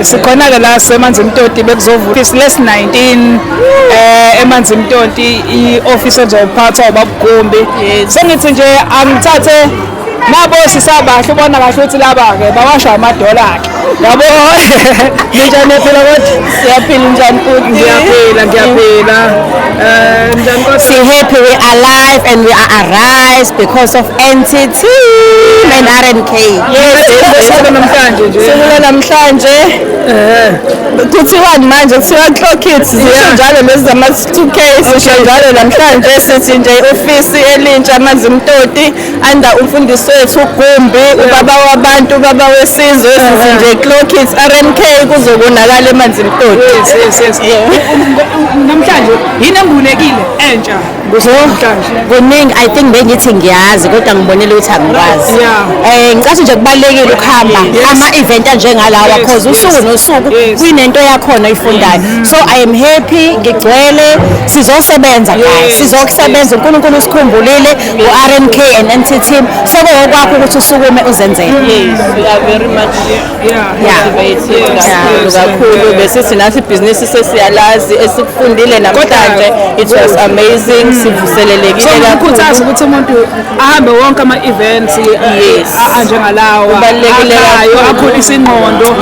sikhona-ke la semanzimtoti bekuzovula office lesi-19 emanzimtoti i-office ezophathwa ubabugumbi. Sengithi nje angithathe nabo sisabahle ubona kahle ukuthi laba-ke bawasha amadola-ke yabo. Njani phela kodwa siyaphila njani futhi? Ngiyaphila. We're happy, we are alive and we are arise because of NTT and RNK. Yes, namhlanje kuthiwani manje kuthiwa Clock Kids njalo lezi zama-2K njalo namhlanje sithi nje ofisi elintsha amanzimtoti under umfundisi wethu uGumbi ubaba wabantu ubaba wesizwe sithi nje Clock Kids RNK kuzobonakala emanzimtoti. Yes. Namhlanje yini engibunekile entsha kuningi. I think bengithi ngiyazi kodwa ngibonile ukuthi angikwazi. Ngicathi nje kubalulekile ukuhamba ama-event anjengalawa cause usuku nosuku kuyinento yakhona oyifundayo. So I am happy ngigcwele sizosebenza kahle sizokusebenza uNkulunkulu usikhumbulile u-RNK and NTT sokokwakho ukuthi usukume uzenzele. Yes, we are very much motivated kakhulu besithi nathi ibhizinisi sesiyalazi esikufundile namhlanje. It was amazing. Sivuselelekile kakhulu ukuthi umuntu ahambe wonke ama-events anjengalawa kubalulekile akhulisa ingqondo.